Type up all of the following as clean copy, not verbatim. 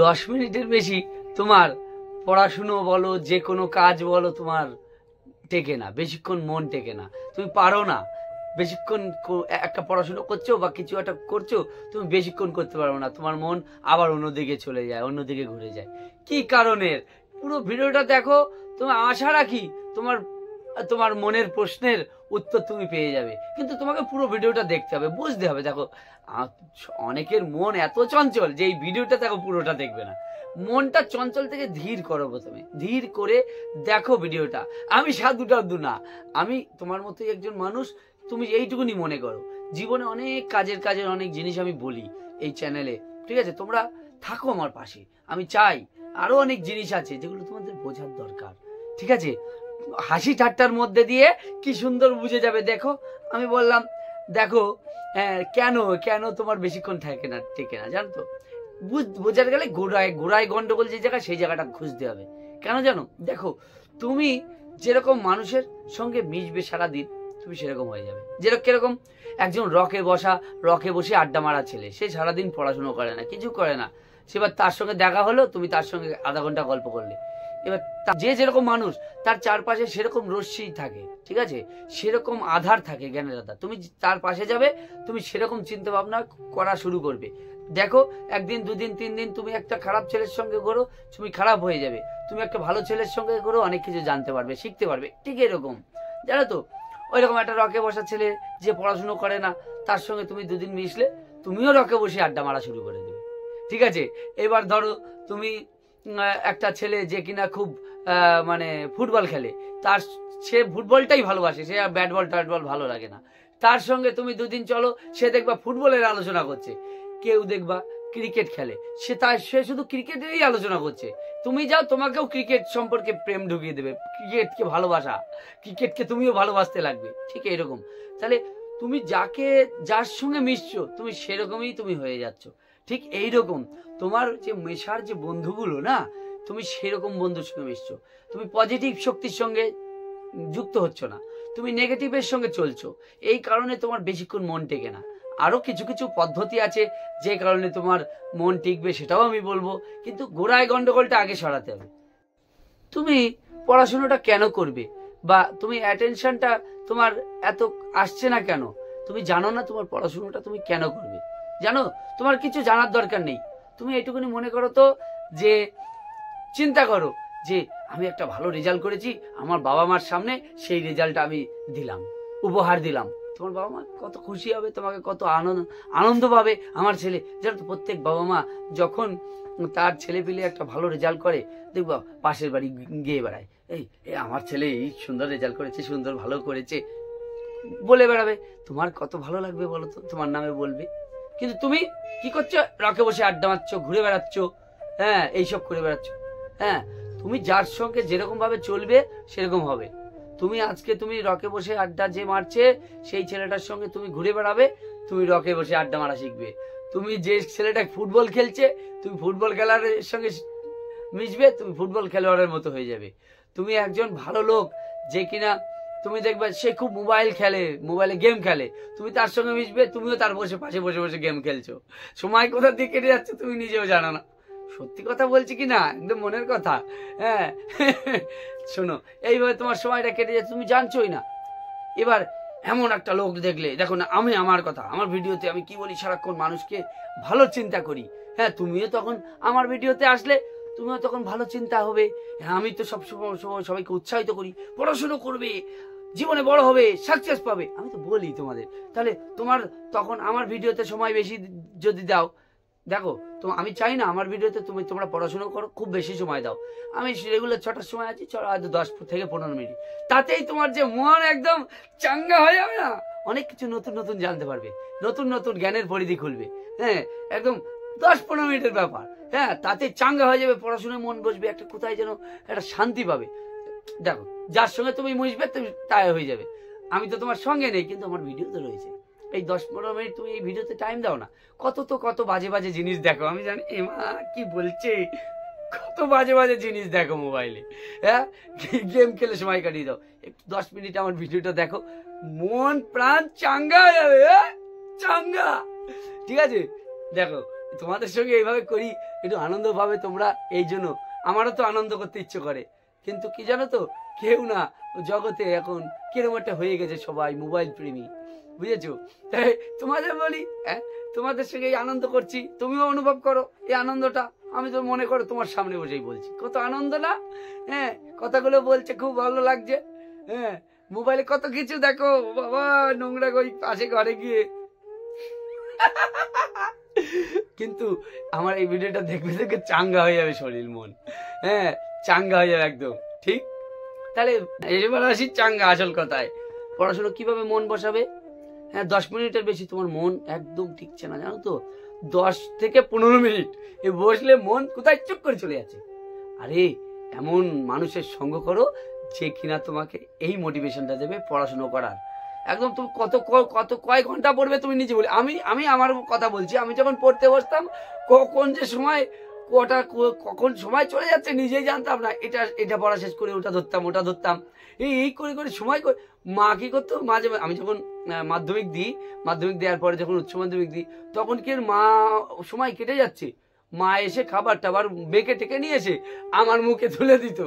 10 মিনিটের বেশি তোমার পড়াশুনো বলো, যে কোনো কাজ বলো, তোমার টেকে না, বেশিক্ষণ মন টেকে না, তুমি পারো না। বেশিক্ষণ একটা পড়াশুনো করছো বা কিছু একটা করছো, তুমি বেশিক্ষণ করতে পারো না, তোমার মন আবার অন্যদিকে চলে যায়, অন্যদিকে ঘুরে যায়। কি কারণের? পুরো ভিডিওটা দেখো, তুমি আশা রাখি তোমার তোমার মনের প্রশ্নের উত্তর তুমি পেয়ে যাবে, কিন্তু তোমাকে পুরো ভিডিওটা দেখতে হবে, বুঝতে হবে। দেখো, অনেকের মন এত চঞ্চল যে এই ভিডিওটা দেখো পুরোটা দেখবে না। মনটা চঞ্চল থেকে ধীর করো, প্রথমে ধীর করে দেখো ভিডিওটা। আমি সাধু টাধু না, আমি তোমার মতোই একজন মানুষ। তুমি এইটুকুনি মনে করো, জীবনে অনেক কাজের অনেক জিনিস আমি বলি এই চ্যানেলে, ঠিক আছে? তোমরা থাকো আমার পাশে। আমি চাই আরো অনেক জিনিস আছে যেগুলো তোমাদের বোঝার দরকার, ঠিক আছে? হাসি ঠাট্টার মধ্যে দিয়ে কি সুন্দর বুঝে যাবে। দেখো, আমি বললাম দেখো, কেন কেন তোমার বেশিক্ষণ টেকে না জানো তো? বোঝাতে গেলে গোড়ায় গন্ডগোল যে জায়গা, সেই জায়গাটা খুঁজতে হবে। কেন জানো? দেখো, তুমি যেরকম মানুষের সঙ্গে মিশবে সারাদিন, তুমি সেরকম হয়ে যাবে। কিরকম একজন রকে বসে আড্ডা মারা ছেলে, সে সারাদিন পড়াশুনো করে না, কিছু করে না, সেবার তার সঙ্গে দেখা হলো, তুমি তার সঙ্গে আধা ঘন্টা গল্প করলে। এবার যে যেরকম মানুষ, তার চারপাশে সেরকম রশ্মি থাকে, ঠিক আছে? সেরকম আধার থাকে, জ্ঞানের আধার। তুমি তার পাশে যাবে, তুমি সেরকম চিন্তা ভাবনা করা শুরু করবে। দেখো, একদিন, দুদিন, 3 দিন তুমি একটা খারাপ ছেলের সঙ্গে ঘোরো, তুমি খারাপ হয়ে যাবে। তুমি একটা ভালো ছেলের সঙ্গে ঘোরো, অনেক কিছু জানতে পারবে, শিখতে পারবে। ঠিক এরকম, জানো তো, ওই রকম একটা রকে বসা ছেলে যে পড়াশুনো করে না, তার সঙ্গে তুমি 2 দিন মিশলে, তুমিও রকে বসে আড্ডা মারা শুরু করে দেবে, ঠিক আছে? এবার ধরো, তুমি একটা ছেলে যে কিনা খুব মানে ফুটবল খেলে, সে ফুটবলটাই ভালোবাসে, সে আর ব্যাট বল ট্যাট বল ভালো লাগে না। তার সঙ্গে তুমি 2 দিন চলো, সে দেখবা ফুটবলের আলোচনা করছে। কেউ দেখবা ক্রিকেট খেলে, সে শুধু ক্রিকেটেরই আলোচনা করছে। তুমি যাও, তোমাকেও ক্রিকেট সম্পর্কে প্রেম ঢুকিয়ে দেবে, ক্রিকেটকে ভালোবাসা, ক্রিকেটকে তুমিও ভালোবাসতে লাগবে। ঠিক এরকম। তাহলে তুমি যার সঙ্গে মিশছো, তুমি সেরকমই তুমি হয়ে যাচ্ছ। ঠিক এইরকম তোমার যে মেশার যে বন্ধুগুলো না, তুমি সেরকম বন্ধুর সঙ্গে মিশছো। তুমি পজিটিভ শক্তির সঙ্গে যুক্ত হচ্ছ না, তুমি নেগেটিভের সঙ্গে চলছো। এই কারণে তোমার বেশিক্ষণ মন টেকে না। আরো কিছু কিছু পদ্ধতি আছে যে কারণে তোমার মন টিকবে, সেটাও আমি বলবো, কিন্তু গোড়ায় গন্ডগোলটা আগে সরাতে হবে। তুমি পড়াশোনাটা কেন করবে, বা তুমি অ্যাটেনশনটা তোমার এত আসছে না কেন? তুমি জানো না তোমার পড়াশোনাটা তুমি কেন করবে? জানো, তোমার কিছু জানার দরকার নেই। তুমি এটুকুনি মনে করো তো, যে চিন্তা করো যে আমি একটা ভালো রেজাল্ট করেছি, আমার বাবা মার সামনে সেই রেজাল্টটা আমি দিলাম, উপহার দিলাম। তোমার বাবা মা কত খুশি হবে, তোমাকে কত আনন্দ পাবে। আমার ছেলে, জানো তো, প্রত্যেক বাবা মা যখন তার ছেলে পেলে একটা ভালো রেজাল্ট করে, দেখবা পাশের বাড়ি গিয়ে বেড়ায়, এই আমার ছেলে এই সুন্দর রেজাল্ট করেছে, সুন্দর ভালো করেছে বলে বেড়াবে। তোমার কত ভালো লাগবে বলো তো, তোমার নামে বলবে। কিন্তু তুমি কি করছো? রকে বসে আড্ডা মারছো, ঘুরে বেড়াচ্ছ, হ্যাঁ, এইসব করে বেড়াচ্ছ। হ্যাঁ, তুমি যার সঙ্গে যেরকম ভাবে চলবে সেরকম হবে। তুমি আজকে তুমি রকে বসে আড্ডা যে মারছে, সেই ছেলেটার সঙ্গে তুমি ঘুরে বেড়াবে, তুমি রকে বসে আড্ডা মারা শিখবে। তুমি যে ছেলেটা ফুটবল খেলছে, তুমি ফুটবল খেলার সঙ্গে মিশবে, তুমি ফুটবল খেলোয়াড়ের মতো হয়ে যাবে। তুমি একজন ভালো লোক যে কিনা, তুমি দেখবে সে খুব মোবাইলে গেম খেলে, তুমি তার সঙ্গে মিশবে, তুমিও তার পাশে বসে বসে গেম খেলছো। সময় কোথা দিয়ে কেটে যাচ্ছে তুমি নিজেও জানো না। সত্যি কথা বলছি কি না, একদম মনের কথা। হ্যাঁ, শোনো, এইভাবে তোমার সময়টা কেটে যাচ্ছে, তুমি জানছোই না। এবার এমন একটা লোক দেখলে, দেখো না, আমার ভিডিওতে আমি কি বলি, সারাক্ষণ মানুষকে ভালো চিন্তা করি। হ্যাঁ, তুমিও তখন আমার ভিডিওতে আসলে, তুমিও তখন ভালো চিন্তা হবে। হ্যাঁ, আমি তো সবসময় সবাইকে উৎসাহিত করি, পড়াশুনো করবে, জীবনে বড় হবে, সাকসেস পাবে, আমি তো বলি তোমাদের। তাহলে তোমার তখন আমার ভিডিওতে সময় বেশি যদি দাও, দেখো, তো আমি চাই না আমার ভিডিওতে তোমরা পড়াশোনা করো, খুব বেশি সময় দাও। আমি রেগুলার 6টার সময় আছি, চলো হয়তো 10 থেকে 15 মিনিট, তাতেই তোমার যে মন একদম চাঙ্গা হয়ে যাবে না, অনেক কিছু নতুন নতুন জানতে পারবে, নতুন নতুন জ্ঞানের পরিধি খুলবে। হ্যাঁ, একদম 10-15 মিনিটের ব্যাপার। হ্যাঁ, তাতে চাঙ্গা হয়ে যাবে, পড়াশোনায় মন বসবে, একটা কোথায় যেন একটা শান্তি পাবে। দেখো, যার সঙ্গে তুমি মিশবে, তুমি তাই হয়ে যাবে। আমি তো তোমার সঙ্গে নেই, কিন্তু আমার ভিডিও তো রয়েছে। এই 10-15 মিনিট তুমি এই ভিডিওতে টাইম দাও না, কত বাজে বাজে জিনিস দেখো। আমি জানি এমা কি বলছে, কত বাজে বাজে জিনিস দেখো মোবাইলে। হ্যাঁ, গেম খেলে সময় কাটিয়ে দাও। একটু 10 মিনিট আমার ভিডিওটা দেখো, মন প্রাণ চাঙ্গা হয়ে যাবে, চাঙ্গা। ঠিক আছে, দেখো, তোমাদের সঙ্গে এইভাবে করি, একটু আনন্দ পাবে তোমরা, এই জন্য আমারও তো আনন্দ করতে ইচ্ছে করে। কিন্তু কি জানো তো, কেউ না, জগতে এখন কিরকম একটা হয়ে গেছে, সবাই মোবাইল প্রেমী, বুঝেছো? তাই তোমাদের বলি, তোমাদের সঙ্গে এই আনন্দ করছি, তুমিও অনুভব করো এই আনন্দটা। আমি তো মনে করো তোমার সামনে বসেই বলছি, কত আনন্দ না? হ্যাঁ, কথাগুলো বলছে, খুব ভালো লাগছে। হ্যাঁ, মোবাইলে কত কিছু দেখো বাবা, নোংরা ওই পাশে ঘরে গিয়ে। কিন্তু আমার এই ভিডিওটা দেখবে দেখে চাঙ্গা হয়ে যাবে শরীর মন, হ্যাঁ চাঙ্গা হয়ে যাবে একদম, ঠিক? তাহলে এবার আসি চাঙ্গা আসল কথায়, পড়াশোনা কিভাবে মন বসাবে। হ্যাঁ, 10 মিনিটের বেশি তোমার মন একদম ঠিকছে না, জানো তো? 10 থেকে 15 মিনিট এ বসলে মন কোথায় চুপ করে চলে যাচ্ছে। আরে এমন মানুষের সঙ্গ করো যে কিনা তোমাকে এই মোটিভেশনটা দেবে পড়াশোনা করার। একদম তুমি কত কয় ঘন্টা পড়বে তুমি নিজে বলি। আমি আমার কথা বলছি, আমি যখন পড়তে বসতাম কখন যে সময় কখন সময় চলে যাচ্ছে নিজেই জানতাম না। এটা পড়া শেষ করে ওটা ধরতাম, এই করে সময় করে। মা কি করতো, মাঝে আমি যখন মাধ্যমিক দেওয়ার পরে যখন উচ্চ মাধ্যমিক দিই, তখন কি মা সময় কেটে যাচ্ছে, মা এসে খাবার টাবার বেঁকে টেকে নিয়ে এসে আমার মুখে তুলে দিত।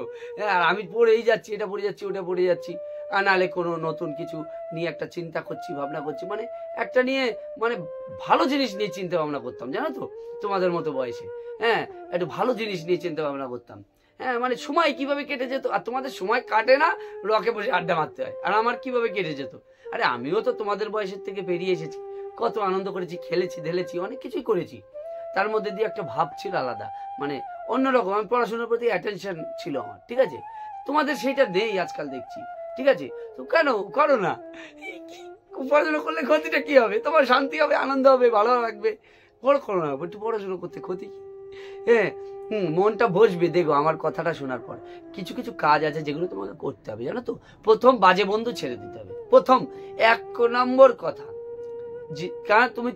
আর আমি পড়েই যাচ্ছি, এটা পড়ে যাচ্ছি, ওটা পড়ে যাচ্ছি। আর নাহলে কোনো নতুন কিছু নিয়ে একটা চিন্তা করছি, ভাবনা করছি, মানে একটা নিয়ে মানে ভালো জিনিস নিয়ে চিন্তা ভাবনা করতাম, জানো তো? তোমাদের মতো বয়সে হ্যাঁ একটু ভালো জিনিস নিয়ে চিন্তা ভাবনা করতাম। হ্যাঁ, মানে সময় কিভাবে কেটে যেত। আর তোমাদের সময় কাটে না, রকে বসে আড্ডা মারতে হয়। আর আমার কিভাবে কেটে যেত। আরে আমিও তো তোমাদের বয়সের থেকে বেরিয়ে এসেছি, কত আনন্দ করেছি, খেলেছি ঢেলেছি, অনেক কিছুই করেছি। তার মধ্যে দিয়ে একটা ভাব ছিল আলাদা, মানে অন্যরকম। আমি পড়াশোনার প্রতি অ্যাটেনশন ছিল আমার, ঠিক আছে? তোমাদের সেইটা নেই আজকাল দেখছি, ঠিক আছে? তো কেন করো না? পড়াশোনা করলে ক্ষতিটা কি হবে? তোমার শান্তি হবে, আনন্দ হবে, ভালো লাগবে। করো না, একটু পড়াশোনা করতে ক্ষতি কি? হ্যাঁ, মনটা বসবে। দেখো আমার কথাটা শোনার পর কিছু কিছু কাজ আছে যেগুলো তোমাকে করতে হবে, জানো তো? প্রথম বাজে বন্ধু ছেড়ে দিতে হবে, প্রথম 1 নম্বর কথা। কারণ তুমি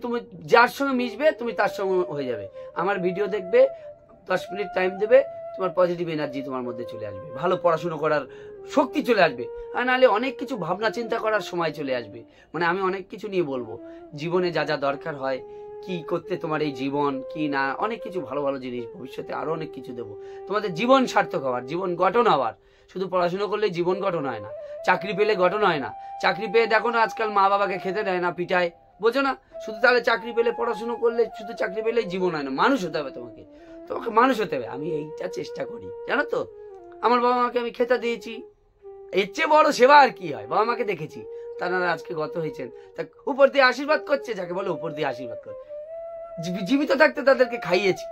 যার সঙ্গে মিশবে তুমি তার সঙ্গে হয়ে যাবে। আমার ভিডিও দেখবে, 10 মিনিট টাইম দেবে, তোমার পজিটিভ এনার্জি তোমার মধ্যে চলে আসবে, ভালো পড়াশোনা করার শক্তি চলে আসবে। আর নাহলে অনেক কিছু ভাবনা চিন্তা করার সময় চলে আসবে। মানে আমি অনেক কিছু নিয়ে বলবো, জীবনে যা যা দরকার হয়, কি করতে তোমার এই জীবন কি না, অনেক কিছু ভালো ভালো জিনিস, ভবিষ্যতে আরো অনেক কিছু দেবো তোমাদের জীবন সার্থক হওয়ার, জীবন গঠন হওয়ার। শুধু পড়াশোনা করলে জীবন গঠন হয় না, চাকরি পেলে গঠন হয় না। চাকরি পেয়ে দেখো না আজকাল মা বাবাকে খেতে দেয় না, পিটায়, বোঝো না? শুধু তাহলে চাকরি পেলে, পড়াশোনা করলে শুধু চাকরি পেলেই জীবন হয় না, মানুষ হতে হবে তোমাকে মানুষ হতে হবে। আমি এইটা চেষ্টা করি, জানো তো? আমার বাবা মাকে আমি খেতে দিয়েছি, এর চেয়ে বড় সেবা আর কি হয়? বাবা মাকে দেখেছি, তারা আজকে গত হয়েছেন, তা উপর দিয়ে আশীর্বাদ করছে, যাকে বলে উপর দিয়ে আশীর্বাদ করে। জীবিত থাকতে তাদেরকে খাইয়েছি,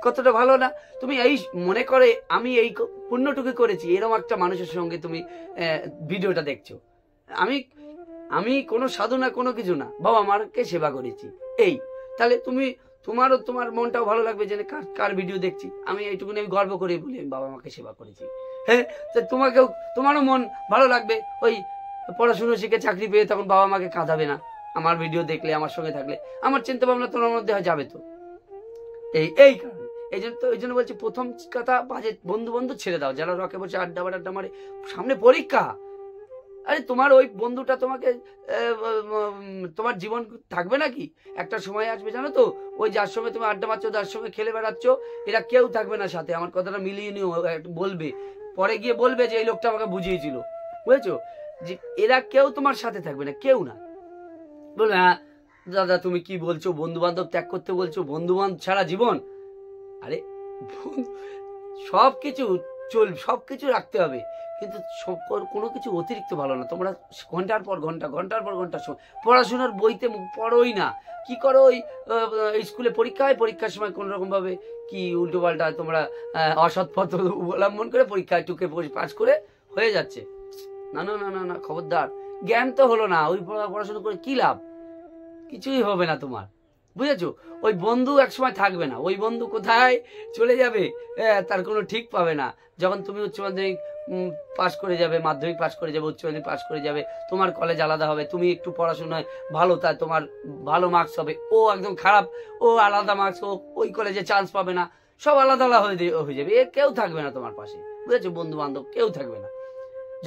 কতটা ভালো না? তুমি এই মনে করে আমি এই পুণ্যটুকু করেছি, এরকম একটা মানুষের সঙ্গে তুমি ভিডিওটা দেখছো। আমি কোনো সাধু না, কোনো কিছু না, বাবা মাকে সেবা করেছি, এই। তাহলে তোমার মনটাও ভালো লাগবে যে কার ভিডিও দেখছি। আমি এইটুকুনি আমি গর্ব করে বলি আমি বাবা মাকে সেবা করেছি। হ্যাঁ, তোমারও মন ভালো লাগবে। ওই পড়াশুনো শিখে চাকরি পেয়ে তখন বাবা মাকে কাঁদাবে না, আমার ভিডিও দেখলে, আমার সঙ্গে থাকলে। আমার চিন্তা ভাবনা তোমার মধ্যে যাবে তো, এই কারণে। এই জন্য বলছি, প্রথম কথা বাজে বন্ধু ছেড়ে দাও, যারা রকে বসে আড্ডা মারে। সামনে পরীক্ষা, আরে তোমার ওই বন্ধুটা তোমার জীবন থাকবে নাকি? একটা সময় আসবে, জানো তো? ওই যার সঙ্গে তুমি আড্ডা মারছো, যার সঙ্গে খেলে বেড়াচ্ছ, এরা কেউ থাকবে না সাথে। আমার কথাটা মিলিয়ে নিও, বলবে পরে গিয়ে বলবে যে এই লোকটা আমাকে বুঝিয়েছিল, বুঝেছো? যে এরা কেউ তোমার সাথে থাকবে না, কেউ না। বলবে হ্যাঁ দাদা তুমি কি বলছো, বন্ধু বান্ধব ত্যাগ করতে বলছো, বন্ধু বান্ধব ছাড়া জীবন? আরে সবকিছু রাখতে হবে, কিন্তু কোনো কিছু অতিরিক্ত ভালো না। তোমরা ঘন্টার পর ঘন্টা পড়াশোনার বইতে পড়োই না, কি করো? ওই স্কুলে পরীক্ষা হয়, পরীক্ষার সময় কোন রকম ভাবে কি উল্টো পাল্টা তোমরা অসৎ পথ অবলম্বন করে পরীক্ষায় টুকে পাস করে হয়ে যাচ্ছে। না না না না না, খবরদার। জ্ঞান তো হলো না, ওই পড়াশোনা করে কি লাভ? কিছুই হবে না তোমার, বুঝেছো? ওই বন্ধু একসময় থাকবে না, ওই বন্ধু কোথায় চলে যাবে তার কোনো ঠিক পাবে না। যখন তুমি উচ্চ মাধ্যমিক পাস করে যাবে, মাধ্যমিক পাস করে যাবে, উচ্চ মাধ্যমিক পাস করে যাবে, তোমার কলেজ আলাদা হবে। তুমি একটু পড়াশোনায় ভালো, তাই তোমার ভালো মার্কস হবে, ও একদম খারাপ, ও আলাদা মার্কস, ও ওই কলেজে চান্স পাবে না, সব আলাদা আলাদা হয়ে যাবে। কেউ থাকবে না তোমার পাশে, বুঝেছো? বন্ধু বান্ধব কেউ থাকবে না।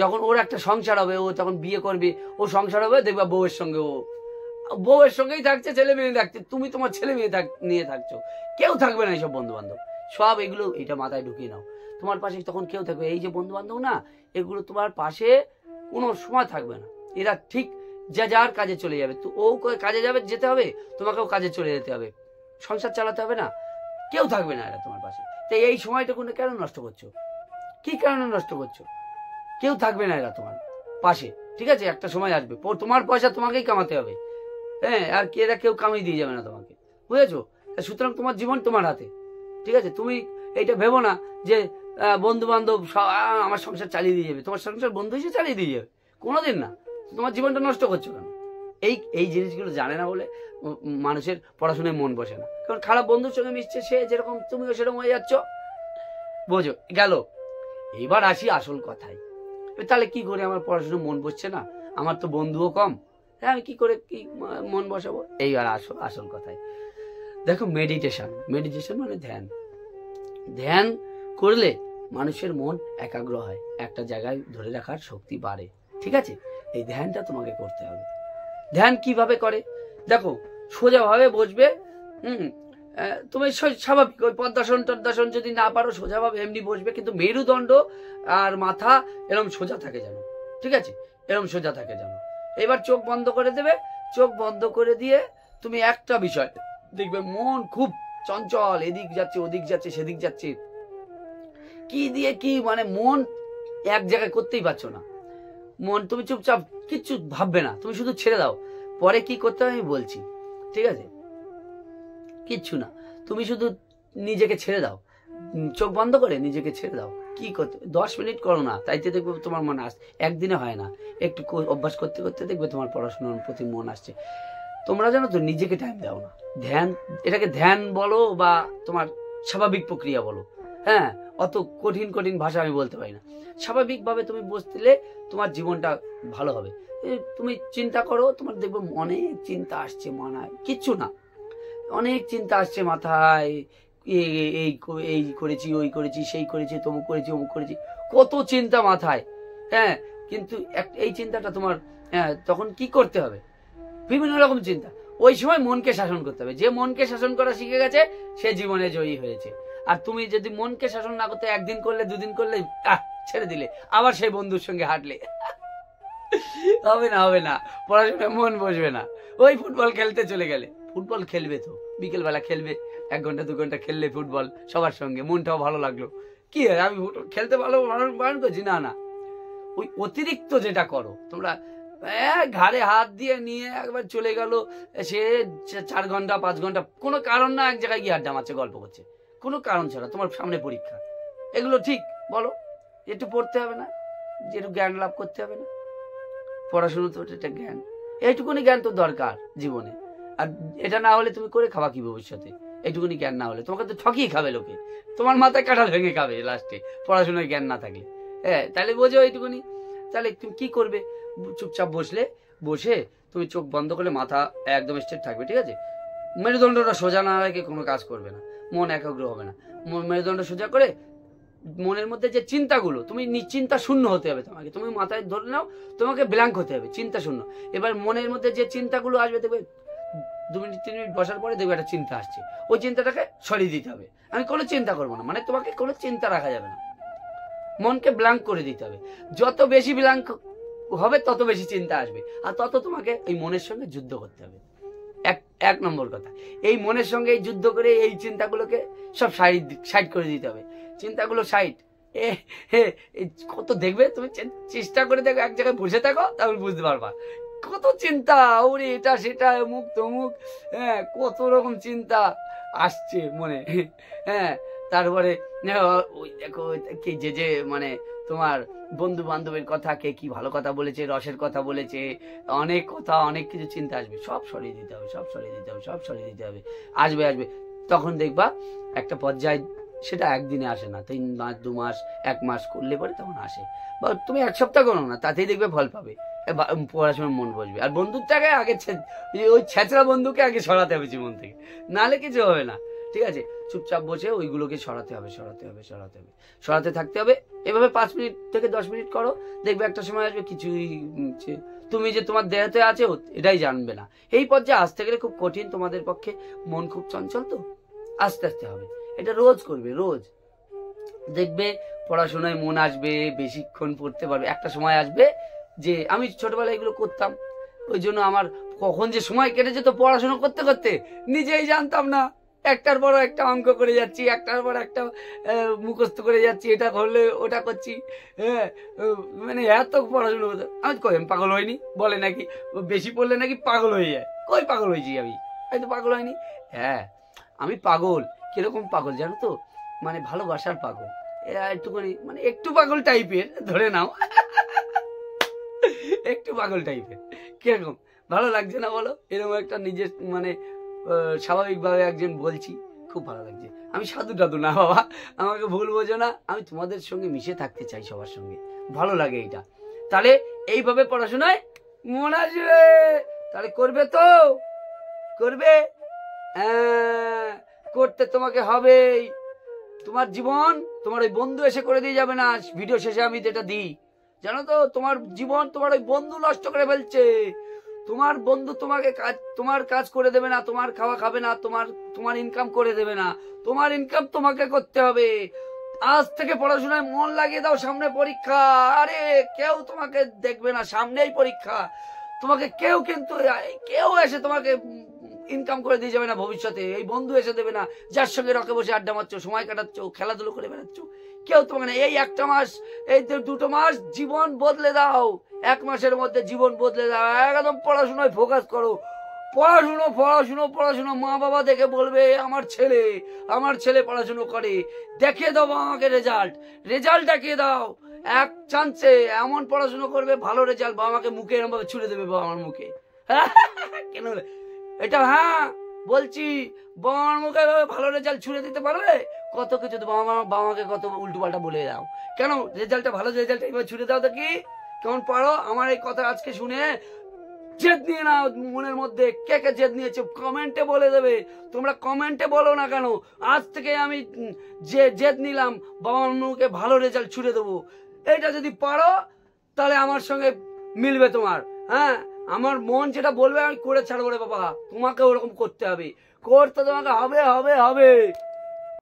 যখন ওর একটা সংসার হবে, ও তখন বিয়ে করবে, ও সংসার হবে, দেখবা বউয়ের সঙ্গে ও বউয়ের সঙ্গেই থাকছে, ছেলে মেয়ে থাকছে, তুমি তোমার ছেলে মেয়ে নিয়ে থাকছো, কেউ থাকবে না এইসব বন্ধু বান্ধব। সব এগুলো এটা মাথায় ঢুকিয়ে নাও, তোমার পাশে তখন কেউ থাকবে। এই যে বন্ধু বান্ধব না, এগুলো তোমার পাশে কোনো সময় থাকবে না। এরা ঠিক যার কাজে চলে যাবে, তো ও কাজে যাবে, যেতে হবে, তোমাকেও কাজে চলে যেতে হবে, সংসার চালাতে হবে না, কেউ থাকবে না এরা তোমার পাশে। তাই এই সময়টা কেন নষ্ট করছো? কি কারণে নষ্ট করছো? কেউ থাকবে না এরা তোমার পাশে, ঠিক আছে? একটা সময় আসবে, তোমার পয়সা তোমাকেই কামাতে হবে, হ্যাঁ, আর এরা কেউ কামিয়ে দিয়ে যাবে না তোমাকে, বুঝেছো? সুতরাং তোমার জীবন তোমার হাতে, ঠিক আছে? তুমি এইটা ভেবো না যে বন্ধু বান্ধব আমার সংসার চালিয়ে দিয়ে যাবে, তোমার সংসার বন্ধু হিসেবে চালিয়ে দিয়ে যাবে, কোনোদিন না। তোমার জীবনটা নষ্ট করছো কেন? এই জিনিসগুলো জানে না বলে মানুষের পড়াশোনায় মন বসে না। কারণ খারাপ বন্ধুর সঙ্গে মিশছে, সে যেরকম তুমিও সেরকম হয়ে যাচ্ছ, বোঝো গেল। এবার আসি আসল কথায়, তাহলে কি করে আমার পড়াশোনায় মন বসছে না, আমার তো বন্ধুও কম, হ্যাঁ, আমি কি করে কি মন বসাবো? এইবার আসল কথায় দেখো, মেডিটেশন মানে ধ্যান করলে মানুষের মন একাগ্র হয়, একটা জায়গায় ধরে রাখার শক্তি বাড়ে, ঠিক আছে? এই ধ্যানটা তোমাকে করতে হবে। ধ্যান কিভাবে করে দেখো, সোজাভাবে বসবে, তুমি স্বাভাবিক ওই পদ্মাসন যদি না পারো সোজাভাবে এমনি বসবে, কিন্তু মেরুদণ্ড আর মাথা এরকম সোজা থাকে যেন, ঠিক আছে? এরকম সোজা থাকে যেন। এবার চোখ বন্ধ করে দেবে, চোখ বন্ধ করে দিয়ে তুমি একটা বিষয় দেখবে, মন খুব চঞ্চল, এদিক যাচ্ছে ওদিক যাচ্ছে সেদিক যাচ্ছে, কি দিয়ে কি মানে মন এক জায়গায় করতেই পারছো না। মন তুমি চুপচাপ কিচ্ছু ভাববে না, তুমি শুধু ছেড়ে দাও। পরে কি করতে হবে আমি বলছি, ঠিক আছে? কিচ্ছু না, তুমি শুধু নিজেকে ছেড়ে দাও, চোখ বন্ধ করে নিজেকে ছেড়ে দাও। কি করতে 10 মিনিট করো না, তাইতে দেখবে তোমার মন আসছে, একদিনে হয় না, একটু অভ্যাস করতে করতে দেখবে তোমার পড়াশোনার প্রতি মন আসছে। তোমরা জানো তো নিজেকে টাইম দাও না। ধ্যান, এটাকে ধ্যান বলো বা তোমার স্বাভাবিক প্রক্রিয়া বলো, হ্যাঁ, অত কঠিন ভাষা আমি বলতে পারি না। স্বাভাবিকভাবে তুমি বসলে তোমার জীবনটা ভালো হবে। তুমি চিন্তা করো, তোমার দেখবে অনেক চিন্তা আসছে মাথায়, কিচ্ছু না, অনেক চিন্তা আসছে মাথায়, এই করেছি, ওই করেছি, সেই করেছি, তমুক করেছি, অমুক করেছি, কত চিন্তা মাথায়, হ্যাঁ। কিন্তু এই চিন্তাটা তোমার, হ্যাঁ, তখন কি করতে হবে? বিভিন্ন রকম চিন্তা, ওই সময় মনকে শাসন করতে হবে। যে মনকে শাসন করা শিখে গেছে সে জীবনে জয়ী হয়েছে। আর তুমি যদি মনকে শাসন না করতে, একদিন করলে, দুদিন করলে, ছেড়ে দিলে, আবার সেই বন্ধুর সঙ্গে হাঁটলে, হবে না, পড়াশোনায় মন বসবে না। ওই ফুটবল খেলতে চলে গেলে, ফুটবল খেলবে তো বিকেল বেলা খেলবে, 1 ঘন্টা 2 ঘন্টা খেললে ফুটবল সবার সঙ্গে, মনটাও ভালো লাগলো, কি হয় আমি খেলতে ভালো বারণ করছি না, ওই অতিরিক্ত যেটা করো তোমরা, ঘাড়ে হাত দিয়ে নিয়ে একবার চলে গেল, সে 4 ঘন্টা 5 ঘন্টা কোনো কারণ না এক জায়গায় গিয়ে আড্ডা মারছে, গল্প করছে, কোনো কারণ ছাড়া। তোমার সামনে পরীক্ষা, এগুলো ঠিক বলো? একটু পড়তে হবে না, যে একটু জ্ঞান লাভ করতে হবে না? পড়াশুনো তো এটা জ্ঞান, এইটুকুনি জ্ঞান তো দরকার জীবনে। আর এটা না হলে তুমি করে খাবা কি ভবিষ্যতে? এইটুকুনি জ্ঞান না হলে তোমাকে তো ঠকিয়ে খাবে লোকে, তোমার মাথায় কাঁঠাল ভেঙে খাবে লাস্টে, পড়াশোনায় জ্ঞান না থাকলে। হ্যাঁ, তাহলে বোঝো এইটুকুনি। তাহলে তুমি কি করবে? চুপচাপ বসে তুমি চোখ বন্ধ করলে, মাথা একদম স্ট্রেট থাকবে, ঠিক আছে? মেরুদণ্ডটা সোজা না রেখে কোনো কাজ করবে না, মন একাগ্র হবে না। মেরুদণ্ড সোজা করে মনের মধ্যে যে চিন্তাগুলো, তুমি নিশ্চিন্তা শূন্য হতে হবে তোমাকে, তুমি মাথায় ধরে নাও, তোমাকে ব্ল্যাঙ্ক হতে হবে, চিন্তা শূন্য। এবার মনের মধ্যে যে চিন্তাগুলো আসবে, দেখবে 2 মিনিট 3 মিনিট বসার পরে দেখবে একটা চিন্তা আসছে, ওই চিন্তাটাকে সরিয়ে দিতে হবে। আমি কোনো চিন্তা করবো না, মানে তোমাকে কোনো চিন্তা রাখা যাবে না, মনকে ব্ল্যাঙ্ক করে দিতে হবে। যত বেশি ব্ল্যাঙ্ক হবে তত বেশি চিন্তা আসবে, আর তত তোমাকে এই মনের সঙ্গে যুদ্ধ করতে হবে। এক নম্বর কথা, এই মনের সঙ্গে এই যুদ্ধ করে এই চিন্তাগুলোকে সব সাইড করে দিতে হবে। চিন্তাগুলো সাইড, কত দেখবে, তুমি চেষ্টা করে দেখো, এক জায়গায় বসে থাকো, তাহলে বুঝতে পারবা কত চিন্তা, ওরে এটা সেটা অমুক তমুক, হ্যাঁ, কত রকম চিন্তা আসছে মনে, হ্যাঁ। তারপরে ওই দেখো যে মানে তোমার বন্ধু বান্ধবের কথা, কে কি ভালো কথা বলেছে, রসের কথা বলেছে, অনেক কথা, অনেক কিছু চিন্তা আসবে, সব সরিয়ে দিতে হবে, আসবে। তখন দেখবা একটা পর্যায়ে, সেটা একদিনে আসে না, 3 মাস 2 মাস 1 মাস করলে পরে তখন আসে, বা তুমি 1 সপ্তাহ করো না, তাতেই দেখবে ফল পাবে, পড়াশোনার মন বসবে। আর বন্ধুটাকে আগে, ওই ছেঁচড়া বন্ধুকে আগে সরাতে হবে জীবন থেকে, নাহলে কিছু হবে না, ঠিক আছে? চুপচাপ বসে ওইগুলোকে সরাতে থাকতে হবে। এভাবে 5 মিনিট থেকে 10 মিনিট করো, দেখবে একটা সময় আসবে কিছুই তুমি যে তোমার দেহতে আছে এটাই জানবে না। এই পর্যায়ে আসতে গেলে খুব কঠিন, তোমাদের পক্ষে মন খুব চঞ্চল, তো আস্তে আস্তে হবে। এটা রোজ করবে, রোজ দেখবে পড়াশোনায় মন আসবে, বেশিক্ষণ পড়তে পারবে। একটা সময় আসবে যে আমি ছোটবেলায় এগুলো করতাম, ওই জন্য আমার কখন যে সময় কেটে যেত পড়াশোনা করতে করতে নিজেই জানতাম না। একটার পর একটা অঙ্ক করে যাচ্ছি, একটার পর একটা মুখস্থ করে যাচ্ছি, এটা করলে ওটা করছি। হ্যাঁ, মানে এত পড়াশোনা করতে আমি কই আমি পাগল হইনি? বলে নাকি বেশি পড়লে নাকি পাগল হয়ে যায়। কই পাগল হয়েছি আমি? তো পাগল হয়নি। হ্যাঁ, আমি পাগল। কিরকম পাগল জানো তো? মানে ভালোবাসার পাগল। একটুখানি মানে একটু পাগল টাইপের ধরে নাও, একটু পাগল টাইপের। কিরকম ভালো লাগছে না বলো? এরকম একটা নিজের মানে স্বাভাবিকভাবে একজন বলছি, খুব ভালো লাগছে। আমি সাধু টাধু না বাবা, আমাকে ভুল বোঝো না। আমি তোমাদের সঙ্গে মিশে থাকতে চাই, সবার সঙ্গে ভালো লাগে এইটা। তাহলে এইভাবে পড়াশোনায় মন আসবে। তাহলে করবে তো? করবে? হ্যাঁ, করতে তোমাকে হবেই। তোমার জীবন তোমার ওই বন্ধু এসে করে দিয়ে যাবে না। ভিডিও শেষে আমি যেটা দিই জানো তো, তোমার জীবন তোমার ওই বন্ধু নষ্ট করে ফেলছে। তোমার বন্ধু তোমাকে তোমার কাজ করে দেবে না, তোমার খাওয়া খাবে না, তোমার ইনকাম করে দেবে না। তোমার ইনকাম তোমাকে করতে হবে। আজ থেকে পড়াশোনায় মন লাগিয়ে দাও। সামনে পরীক্ষা, আরে কেউ তোমাকে দেখবে না, সামনেই পরীক্ষা। তোমাকে কেউ কিন্তু কেউ এসে তোমাকে ইনকাম করে দিয়ে যাবে না ভবিষ্যতে। এই বন্ধু এসে দেবে না যার সঙ্গে রকে বসে আড্ডা মারছো, সময় কাটাচ্ছ, খেলাধুলো করে বেড়াচ্ছ, কেউ তোমাকে না। এই একটা মাস, এই 2 মাস জীবন বদলে দাও। 1 মাসের মধ্যে জীবন বদলে দাও। একদম পড়াশোনায় ফোকাস করো। পড়াশুনো পড়াশুনো পড়াশুনো। মা বাবা দেখে বলবে আমার ছেলে পড়াশুনো করে। দেখিয়ে দাও আমাকে রেজাল্ট দেখিয়ে দাও। এক চান্সে এমন পড়াশুনো করবে, ভালো রেজাল্ট বাবা আমাকে মুখে এরকম ভাবে ছুড়ে দেবে। বাবা আমার মুখে কেন এটা? হ্যাঁ বলছি, বাবা আমার মুখে ভালো রেজাল্ট ছুড়ে দিতে পারবে? কত কিছু তো বাবা মাকে কত উল্টো পাল্টা বলে দাও। কেন রেজাল্টটা ভালো রেজাল্ট এইভাবে ছুড়ে দাও দেখি, কেমন পারো? আমার এই কথা আজকে শুনে জেদ নিয়ে নাও মনের মধ্যে। কে কে জেদ নিয়েছে কমেন্টে বলে দেবে। তোমরা কমেন্টে বলো না কেন? আজ থেকে আমি যে জেদ নিলাম বাবা মাকে ভালো রেজাল্ট ছুড়ে দেবো। এইটা যদি পারো তাহলে আমার সঙ্গে মিলবে তোমার। হ্যাঁ, আমার মন যেটা বলবে আমি করে ছাড়বো রে বাবা। তোমাকে ওরকম করতে হবে, করতে তোমাকে হবে হবে হবে।